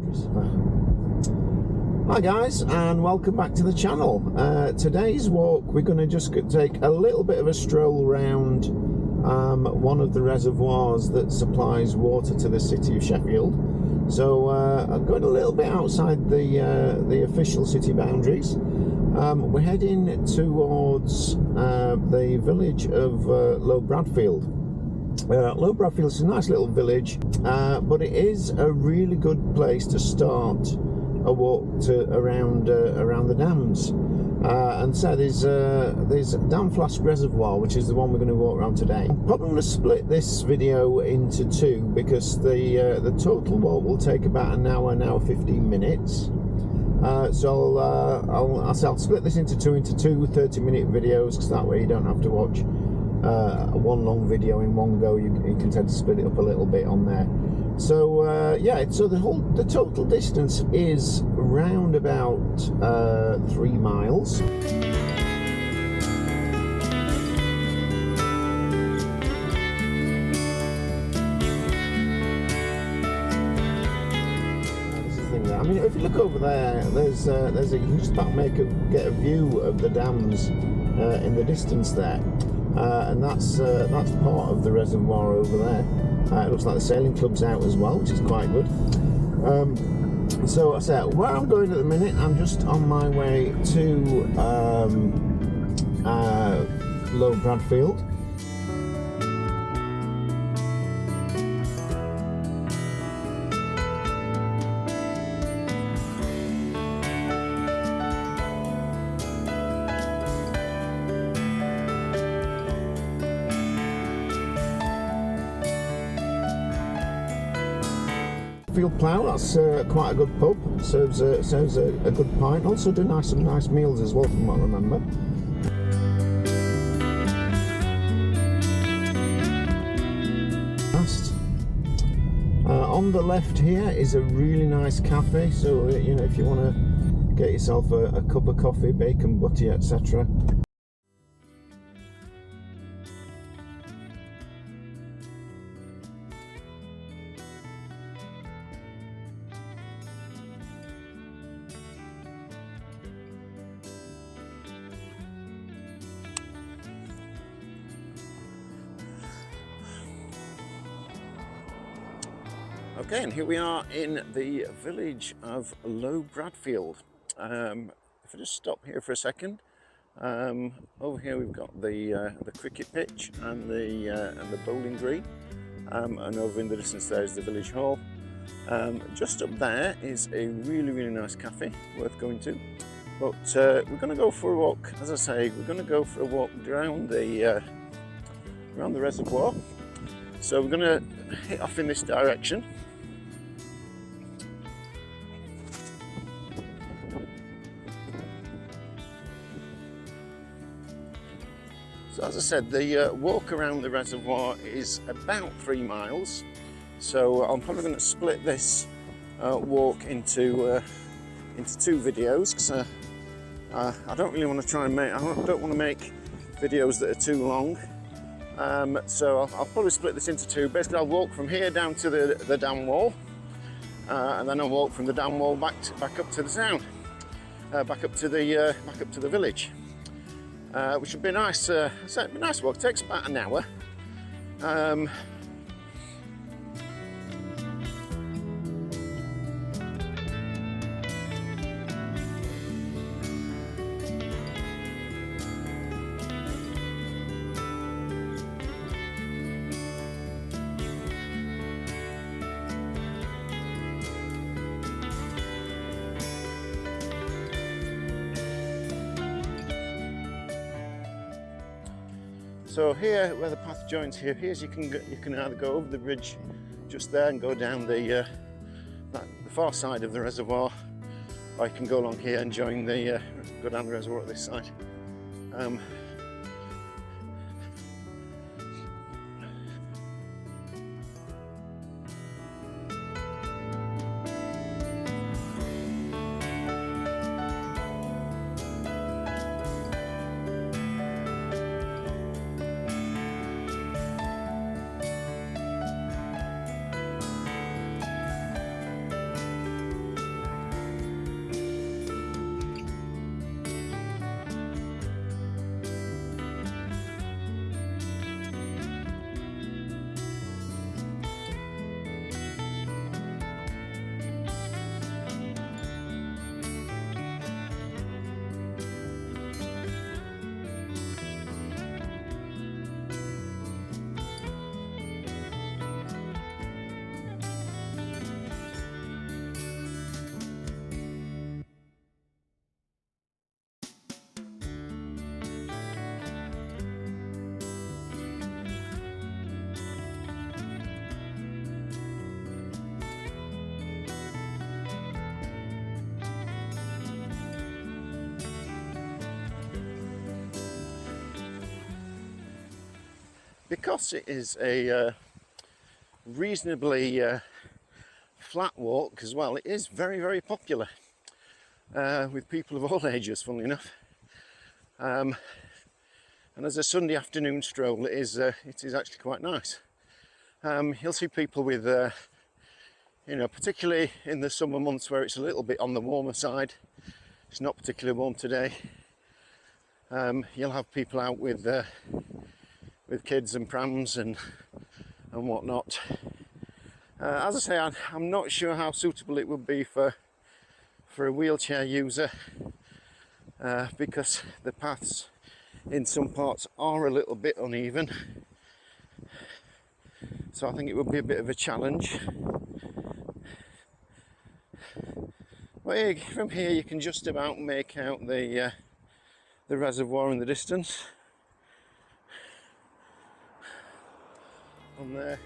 Hi guys, and welcome back to the channel. Today's walk, we're going to just take a little bit of a stroll around one of the reservoirs that supplies water to the city of Sheffield. So I'm going a little bit outside the official city boundaries. We're heading towards the village of Low Bradfield. Low Bradfield is a nice little village, but it is a really good place to start a walk around the dams. And so there's Damflask Reservoir, which is the one we're going to walk around today. I'm probably going to split this video into two because the total walk will take about an hour 15 minutes. So I'll split this into two 30-minute videos, because that way you don't have to watch one long video in one go. You can tend to split it up a little bit on there. So yeah, so the total distance is around about 3 miles. I mean, if you look over there, there's you just about get a view of the dams in the distance there, and that's part of the reservoir over there. It looks like the sailing club's out as well, which is quite good. So I said, where I'm going at the minute, I'm just on my way to Low Bradfield. Plough, that's quite a good pub. Serves a good pint. Also do some nice meals as well, from what I remember. On the left here is a really nice cafe. So you know, if you want to get yourself a cup of coffee, bacon, butty, etc. Okay, and here we are in the village of Low Bradfield. If I just stop here for a second, over here we've got the cricket pitch and the bowling green, and over in the distance there is the village hall. Just up there is a really nice cafe worth going to. But we're going to go for a walk. As I say, we're going to go for a walk around the reservoir. So we're going to hit off in this direction. So as I said, the walk around the reservoir is about 3 miles. So I'm probably going to split this walk into 2 videos, because I don't really want to try and make. I don't want to make videos that are too long. So I'll probably split this into 2. Basically, I'll walk from here down to the dam wall, and then I'll walk from the dam wall back up to the town, back up to the village. Which would be nice. It'd be a nice walk. It takes about an hour. So here, where the path joins here's you can either go over the bridge just there and go down the far side of the reservoir, or you can go along here and join go down the reservoir at this side. because it is a reasonably flat walk as well, it is very, very popular with people of all ages, funnily enough. And as a Sunday afternoon stroll, it is actually quite nice. You'll see people with, you know, particularly in the summer months where it's a little bit on the warmer side. It's not particularly warm today. You'll have people out with kids and prams and whatnot. As I say, I'm not sure how suitable it would be for a wheelchair user, because the paths in some parts are a little bit uneven. So I think it would be a bit of a challenge. But from here you can just about make out the reservoir in the distance. On there.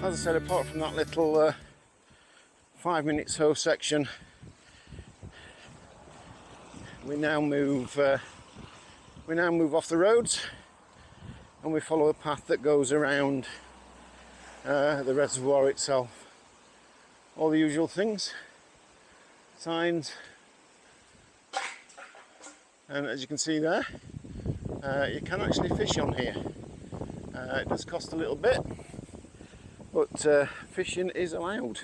As I said, apart from that little 5 minute so section, we now move off the roads and we follow a path that goes around the reservoir itself. All the usual things, signs, and as you can see there, you can actually fish on here. It does cost a little bit, but fishing is allowed.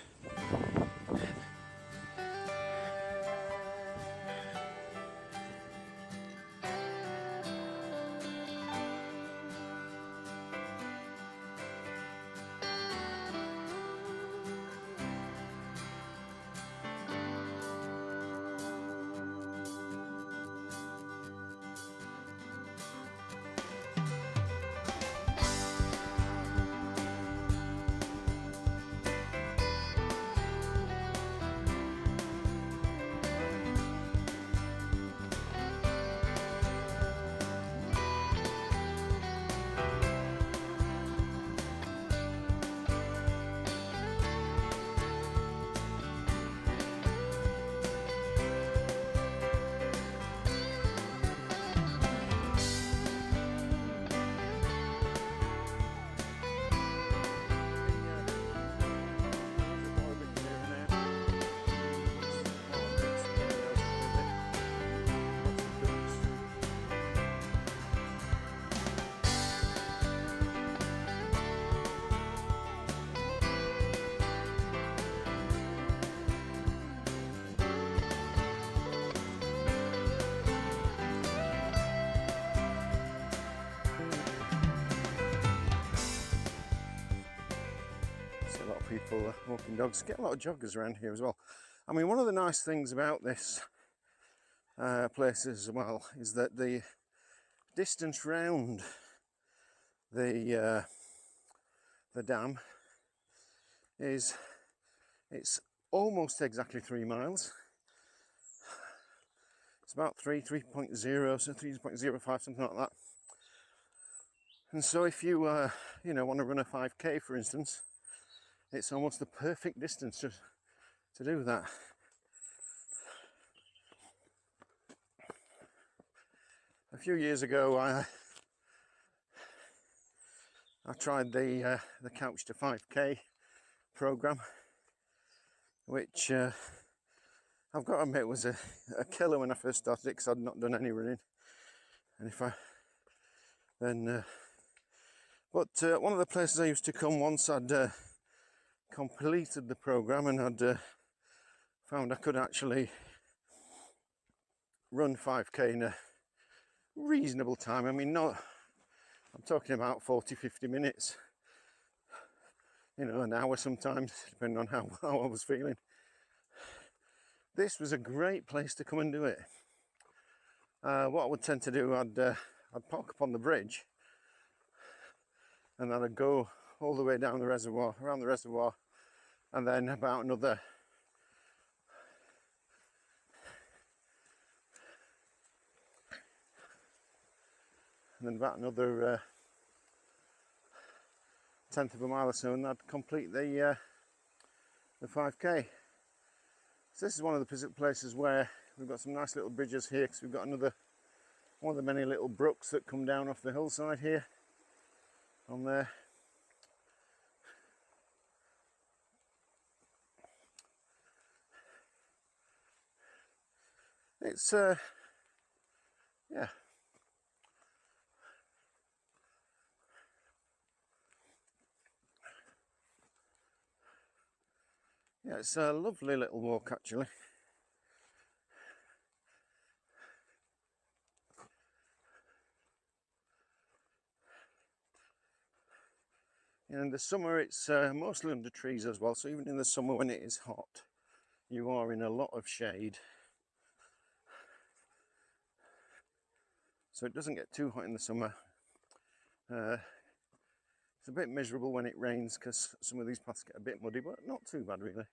people walking dogs. Get a lot of joggers around here as well. I mean, one of the nice things about this place as well is that the distance round the dam is it's almost exactly 3 miles. It's about 3.0, so 3.05, something like that. And so if you you know, want to run a 5k, for instance, it's almost the perfect distance to do that. A few years ago, I tried the Couch to 5k program, which I've got to admit was a killer when I first started it, because I'd not done any running. And if I then but one of the places I used to come once I'd completed the program, and I'd found I could actually run 5k in a reasonable time. I mean, not, I'm talking about 40-50 minutes, you know, an hour sometimes, depending on how I was feeling. This was a great place to come and do it. What I would tend to do, I'd park up on the bridge, and then I'd go all the way down the reservoir, around the reservoir, and then about another 1/10 of a mile or so, and I'd complete the 5k. So this is one of the places where we've got some nice little bridges here, because we've got another one of the many little brooks that come down off the hillside here on there. It's yeah, it's a lovely little walk actually. In the summer it's mostly under trees as well, so even in the summer when it is hot, you are in a lot of shade. So it doesn't get too hot in the summer. It's a bit miserable when it rains, because some of these paths get a bit muddy, but not too bad really.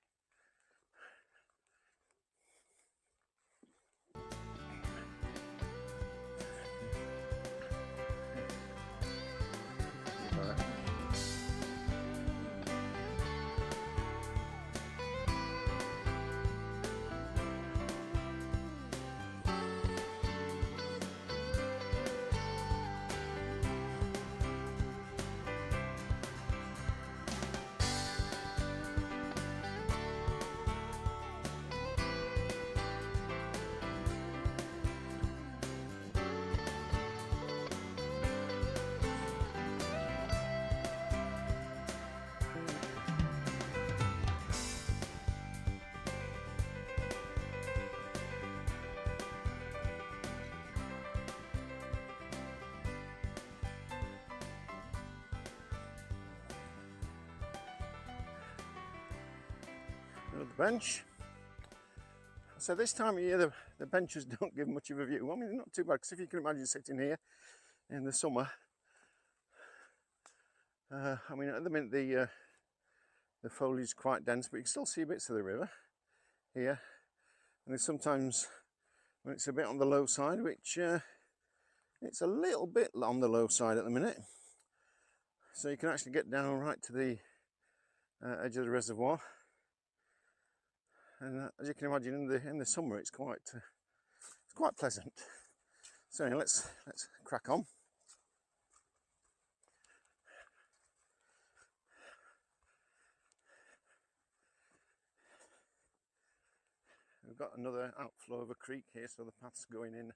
The bench. So this time of year the benches don't give much of a view. I mean, they're not too bad, because if you can imagine sitting here in the summer, I mean at the minute the foliage is quite dense, but you can still see bits of the river here. And there's sometimes when it's a bit on the low side, which it's a little bit on the low side at the minute, so you can actually get down right to the edge of the reservoir. And as you can imagine, in the summer it's quite pleasant. So anyway, let's crack on. We've got another outflow of a creek here, so the path's going in.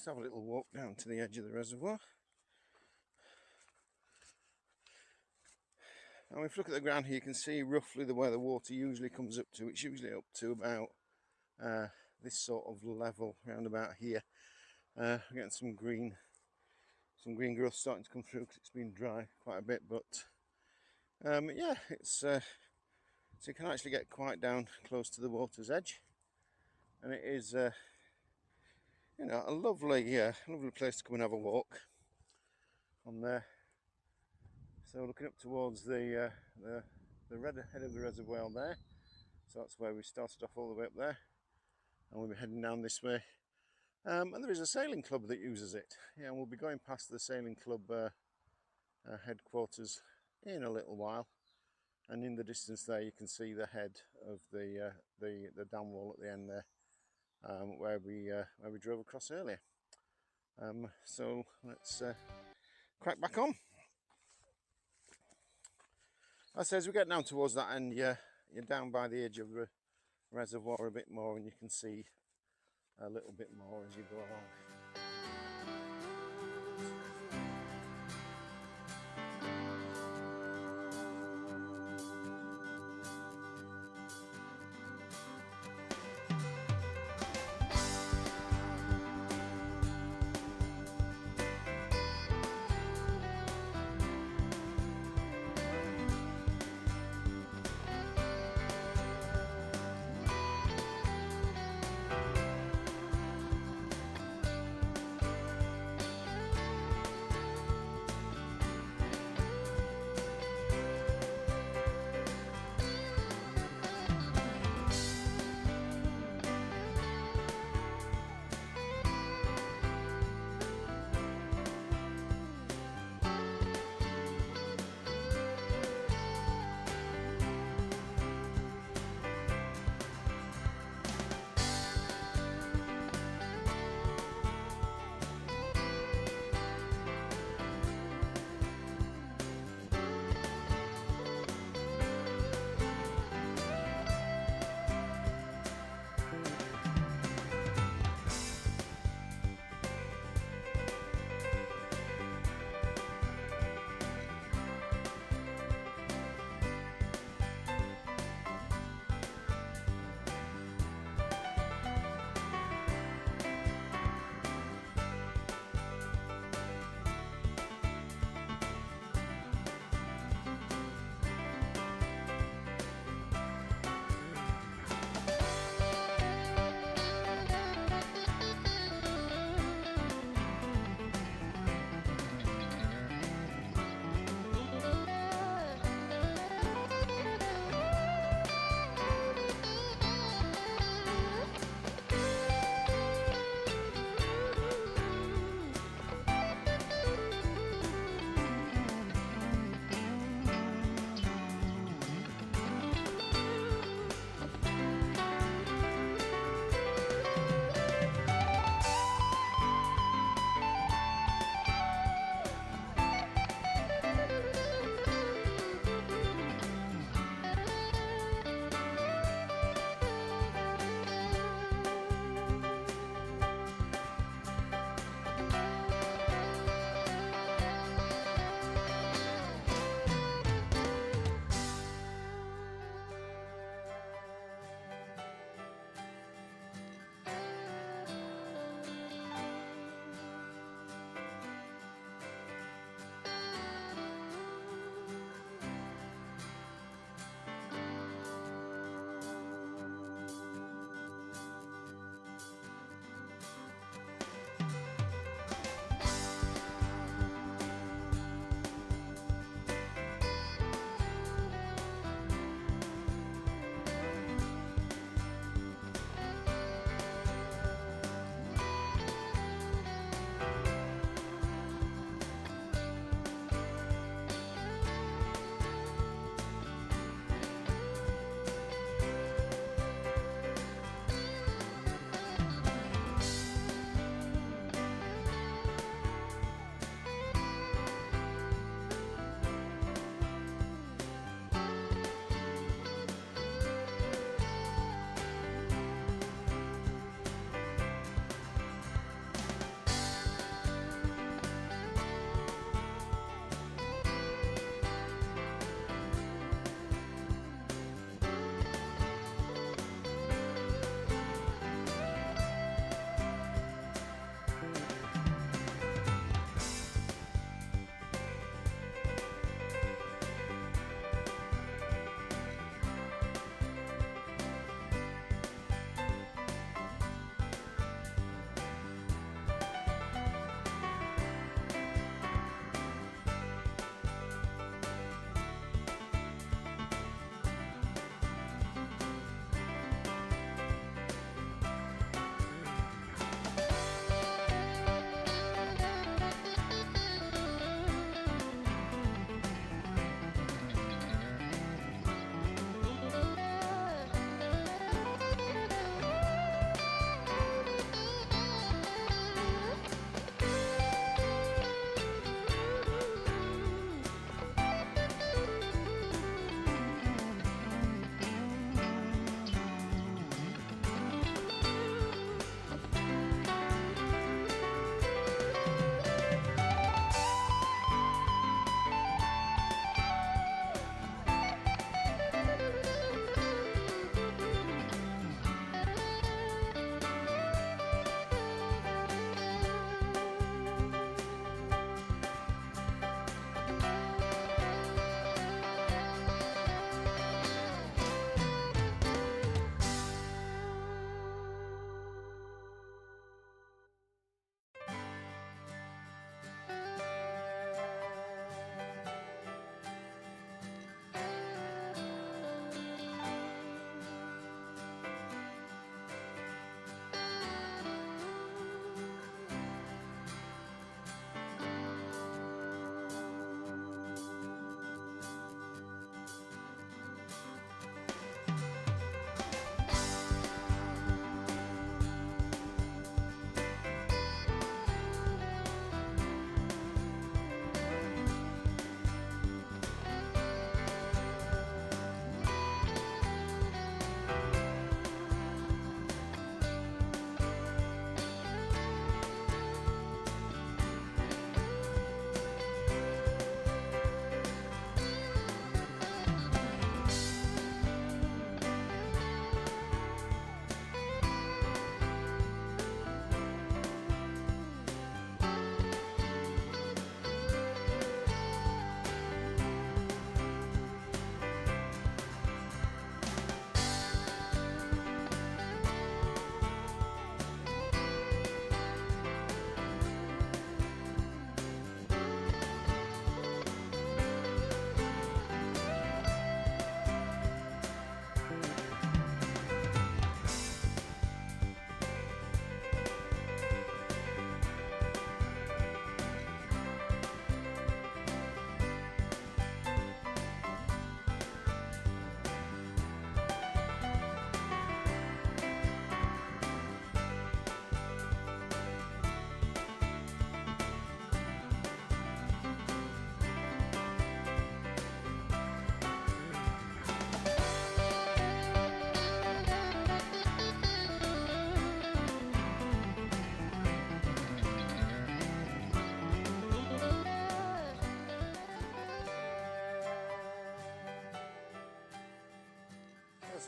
have a little walk down to the edge of the reservoir. And if you look at the ground here, you can see roughly where the water usually comes up to. It's usually up to about this sort of level, around about here. We're getting some green growth starting to come through because it's been dry quite a bit. But yeah, it's so you can actually get quite down close to the water's edge, and it is you know, a lovely place to come and have a walk on there. So looking up towards the red head of the reservoir there, so that's where we started off, all the way up there, and we'll be heading down this way. And there is a sailing club that uses it. Yeah, and we'll be going past the sailing club headquarters in a little while, and in the distance there you can see the head of the dam wall at the end there, where we drove across earlier. So let's crack back on. I say, as we get down towards that end, you're down by the edge of the reservoir a bit more, and you can see a little bit more as you go along.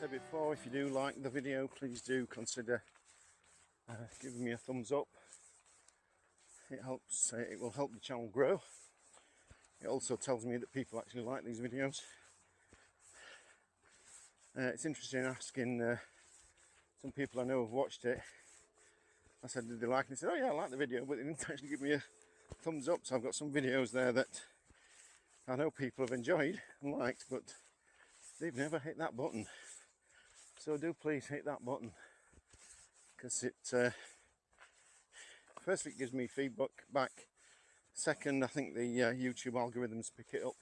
said before, if you do like the video, please do consider giving me a thumbs up. It helps, it will help the channel grow. It also tells me that people actually like these videos. It's interesting asking some people I know have watched it. I said, did they like it? They said, oh yeah, I like the video, but they didn't actually give me a thumbs up. So I've got some videos there that I know people have enjoyed and liked, but they've never hit that button. So do please hit that button, because it firstly, it gives me feedback back. Second, I think the YouTube algorithms pick it up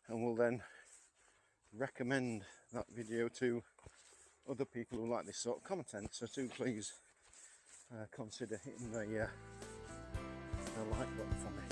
and will then recommend that video to other people who like this sort of content. So do please consider hitting the like button for me.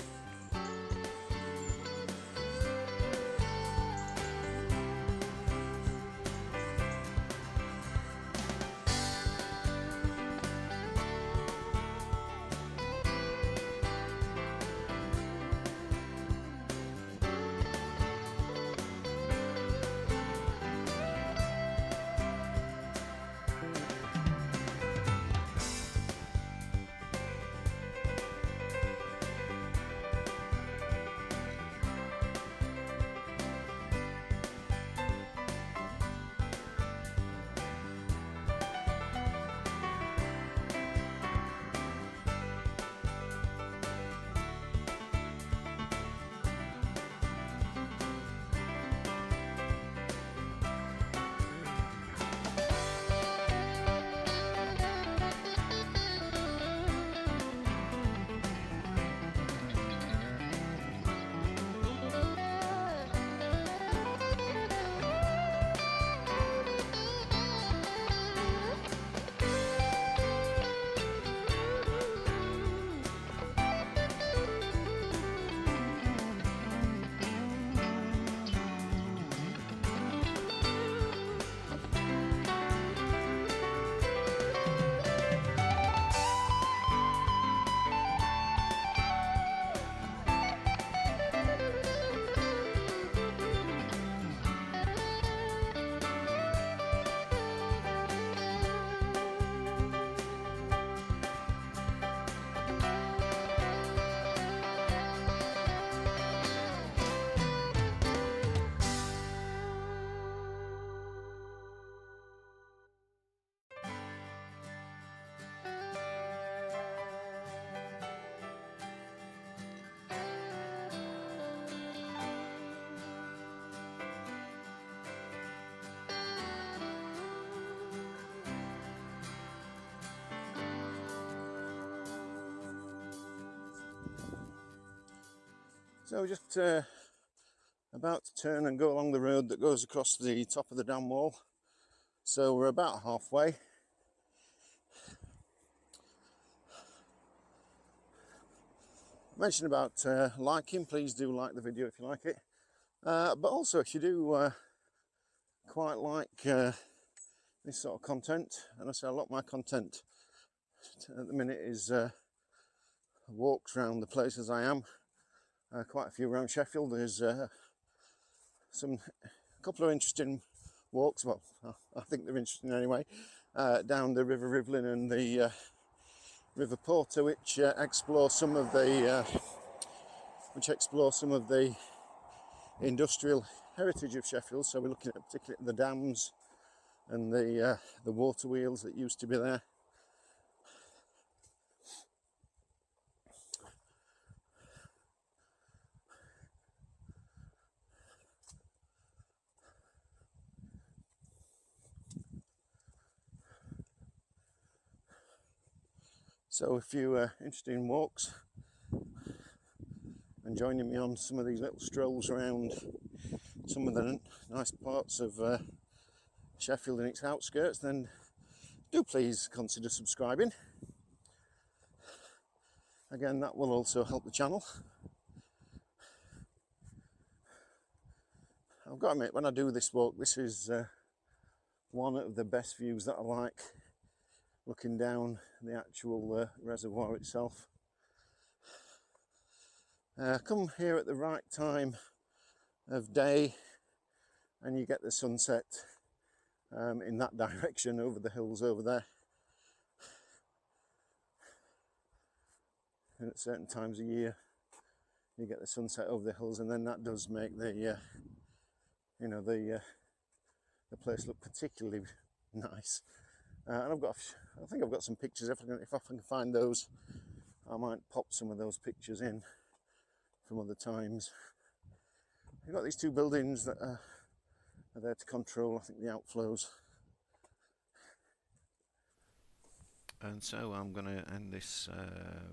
So just about to turn and go along the road that goes across the top of the dam wall. So we're about halfway. I mentioned about liking, please do like the video if you like it. But also if you do quite like this sort of content, and I say a lot of my content at the minute is walks around the places I am. Quite a few around Sheffield. There's a couple of interesting walks, well I think they're interesting anyway, down the River Rivlin and the River Porter, which explore some of the industrial heritage of Sheffield. So we're looking at particularly the dams and the water wheels that used to be there. So if you're interested in walks and joining me on some of these little strolls around some of the nice parts of Sheffield and its outskirts, then do please consider subscribing. Again, that will also help the channel. I've got to admit, when I do this walk, this is one of the best views that I like, looking down the actual reservoir itself. Come here at the right time of day and you get the sunset in that direction over the hills over there. And at certain times of year you get the sunset over the hills, and then that does make the you know, the place look particularly nice. And I think I've got some pictures. If I can find those, I might pop some of those pictures in from other times. You've got these two buildings that are there to control, I think, the outflows. And so I'm going to end this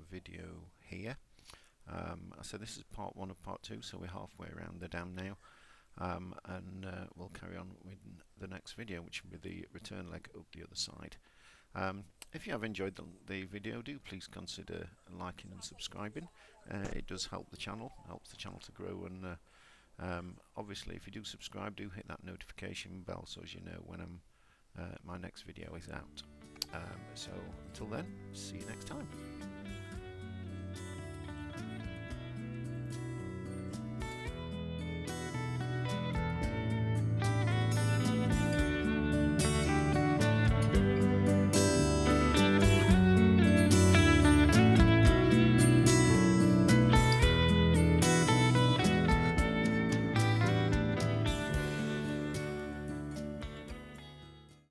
video here. So this is part 1 of part 2, so we're halfway around the dam now. And we'll carry on with the next video, which will be the return leg up the other side. If you have enjoyed the video, do please consider liking and subscribing. It does help the channel, helps the channel to grow, and obviously if you do subscribe, do hit that notification bell so as you know when my next video is out. So until then, see you next time.